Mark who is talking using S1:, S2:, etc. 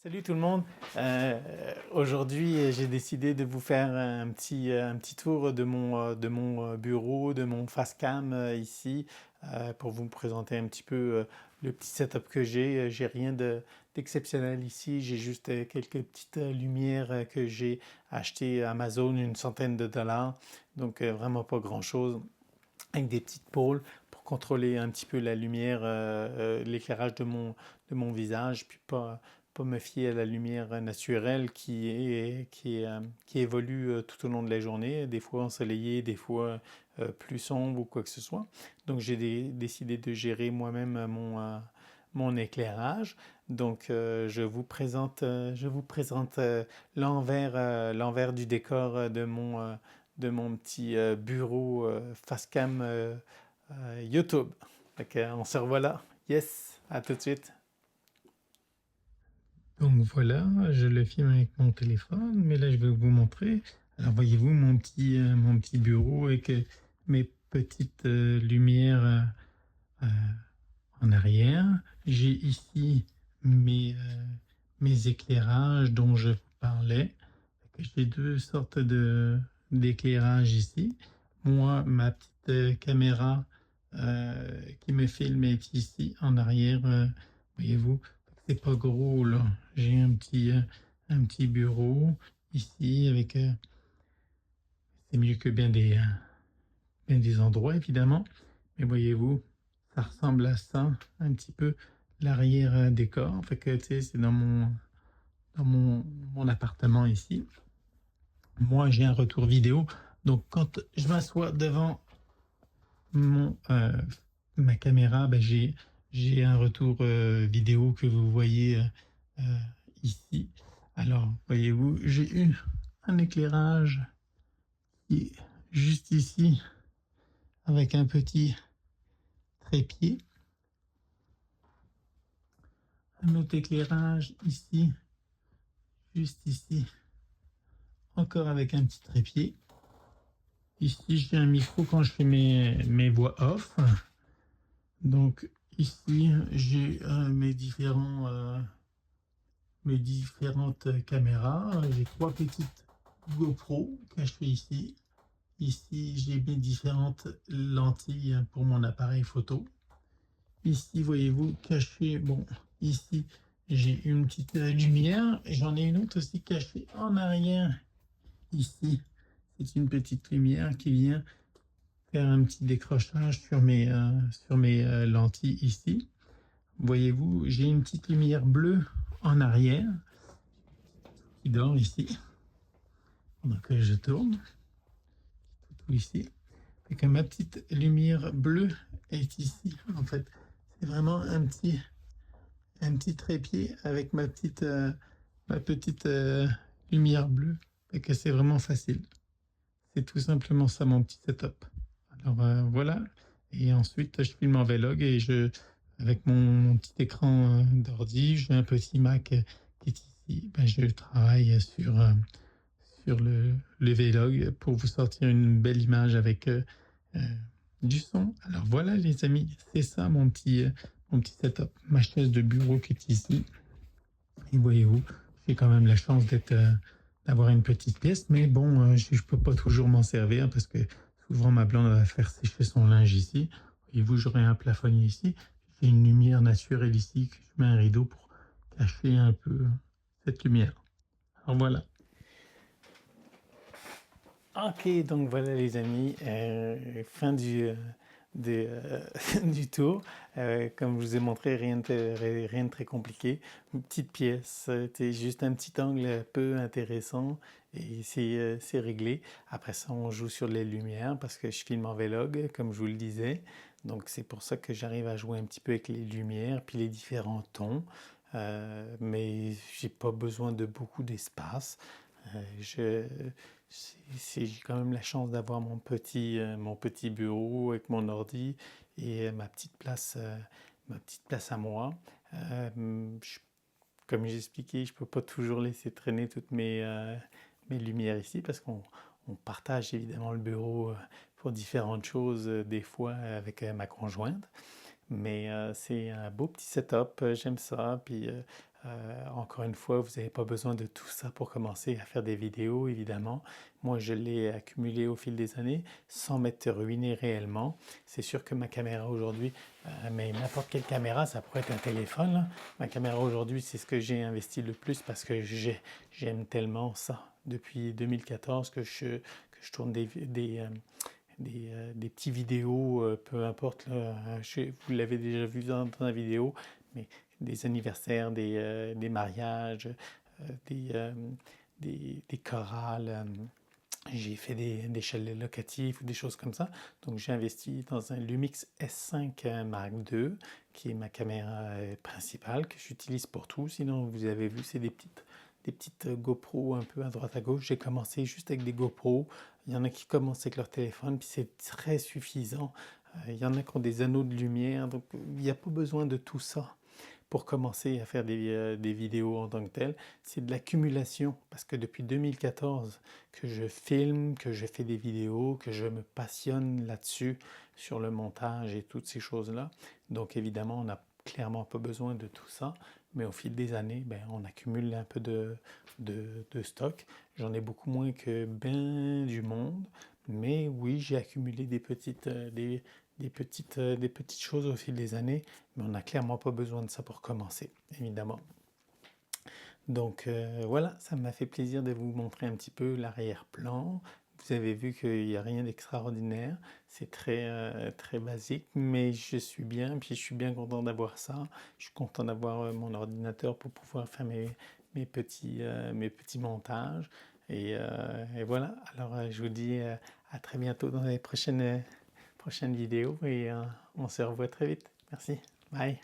S1: Salut tout le monde. Aujourd'hui, j'ai décidé de vous faire un petit tour de mon bureau, de mon Facecam ici, pour vous présenter un petit peu le petit setup que j'ai. J'ai rien d'exceptionnel ici. J'ai juste quelques petites lumières que j'ai achetées à Amazon, une centaine de dollars. Donc vraiment pas grand-chose. Avec des petites pôles pour contrôler un petit peu la lumière, l'éclairage de mon visage, puis pas me fier à la lumière naturelle qui évolue tout au long de la journée, des fois ensoleillée, des fois plus sombre ou quoi que ce soit. Donc décidé de gérer moi-même mon éclairage. Donc je vous présente l'envers du décor de mon petit bureau Facecam YouTube. Donc, on se revoit là. Yes, à tout de suite. Donc voilà, je le filme avec mon téléphone, mais là je vais vous montrer. Alors voyez-vous mon petit bureau avec mes petites lumières euh, en arrière. J'ai ici mes éclairages dont je vous parlais. J'ai deux sortes d'éclairage ici. Moi, ma petite caméra qui me filme est ici en arrière. Voyez-vous, c'est pas gros là. J'ai un petit bureau ici avec. C'est mieux que bien des endroits évidemment. Mais voyez-vous, ça ressemble à ça un petit peu l'arrière décor. Fait que tu sais, c'est dans mon appartement ici. Moi, j'ai un retour vidéo. Donc, quand je m'assois devant mon, ma caméra, ben, j'ai un retour vidéo que vous voyez euh, ici. Alors, voyez-vous, j'ai eu un éclairage qui est juste ici avec un petit trépied. Un autre éclairage ici, juste ici, encore avec un petit trépied. Ici, j'ai un micro quand je fais mes voix off. Donc ici, j'ai mes différentes caméras. J'ai trois petites GoPro cachées ici. Ici, j'ai mes différentes lentilles pour mon appareil photo. Ici, voyez-vous, caché, bon, ici, j'ai une petite lumière. J'en ai une autre aussi cachée en arrière. Ici, c'est une petite lumière qui vient faire un petit décrochage sur mes lentilles ici. Voyez-vous, j'ai une petite lumière bleue en arrière qui dort ici. Donc je tourne tout ici. Et que ma petite lumière bleue est ici. En fait, c'est vraiment un petit trépied avec ma petite lumière bleue. Et que c'est vraiment facile. C'est tout simplement ça mon petit setup. Alors voilà. Et ensuite, je filme en vlog et avec mon petit écran d'ordi, j'ai un petit Mac qui est ici. Ben, je travaille sur le vlog pour vous sortir une belle image avec euh, du son. Alors voilà les amis, c'est ça mon petit setup, ma chaise de bureau qui est ici. Et voyez-vous, j'ai quand même la chance d'avoir une petite pièce, mais bon, je peux pas toujours m'en servir parce que souvent ma blonde va faire sécher son linge ici. Voyez-vous, j'aurai un plafonnier ici. J'ai une lumière naturelle ici que je mets un rideau pour cacher un peu cette lumière. Alors voilà. Ok, donc voilà les amis, fin du tour. Comme je vous ai montré, rien de très compliqué. Une petite pièce, c'est juste un petit angle peu intéressant et c'est réglé. Après ça, on joue sur les lumières parce que je filme en vlog, comme je vous le disais. Donc c'est pour ça que j'arrive à jouer un petit peu avec les lumières puis les différents tons. Mais j'ai pas besoin de beaucoup d'espace. Je, j'ai quand même la chance d'avoir mon petit bureau avec mon ordi et ma petite place à moi. Je Comme j'ai expliqué, je peux pas toujours laisser traîner mes lumières ici parce on partage évidemment le bureau pour différentes choses, des fois avec ma conjointe. Mais c'est un beau petit setup, j'aime ça. Puis
S2: Encore une fois, vous n'avez pas besoin de tout ça pour commencer à faire des vidéos, évidemment. Moi, je l'ai accumulé au fil des années sans m'être ruiné réellement. C'est sûr que ma caméra aujourd'hui, mais n'importe quelle caméra, ça pourrait être un téléphone, là. Ma caméra aujourd'hui, c'est ce que j'ai investi le plus parce que j'aime tellement ça. Depuis 2014 que je tourne des petits vidéos, peu importe, là, vous l'avez déjà vu dans la vidéo, mais des anniversaires, des mariages, des, des chorales. J'ai fait des chalets locatifs ou des choses comme ça. Donc j'ai investi dans un Lumix S5 Mark II, qui est ma caméra principale, que j'utilise pour tout. Sinon, vous avez vu, c'est des petites GoPro un peu à droite à gauche. J'ai commencé juste avec des GoPro. Il y en a qui commencent avec leur téléphone, puis c'est très suffisant. Il y en a qui ont des anneaux de lumière, donc il n'y a pas besoin de tout ça pour commencer à faire des vidéos en tant que telles. C'est de l'accumulation, parce que depuis 2014 que je filme, que je fais des vidéos, que je me passionne là-dessus, sur le montage et toutes ces choses-là. Donc évidemment, on n'a clairement pas besoin de tout ça, mais au fil des années, ben, on accumule un peu de stock. J'en ai beaucoup moins que ben du monde, mais oui, j'ai accumulé des petites choses au fil des années, mais on n'a clairement pas besoin de ça pour commencer, évidemment. Donc voilà, ça m'a fait plaisir de vous montrer un petit peu l'arrière-plan. Vous avez vu qu'il n'y a rien d'extraordinaire, c'est très basique, mais je suis bien, puis je suis bien content d'avoir ça. Je suis content d'avoir mon ordinateur pour pouvoir faire mes petits montages. Et voilà, alors je vous dis à très bientôt dans les prochaines vidéos et on se revoit très vite. Merci, bye.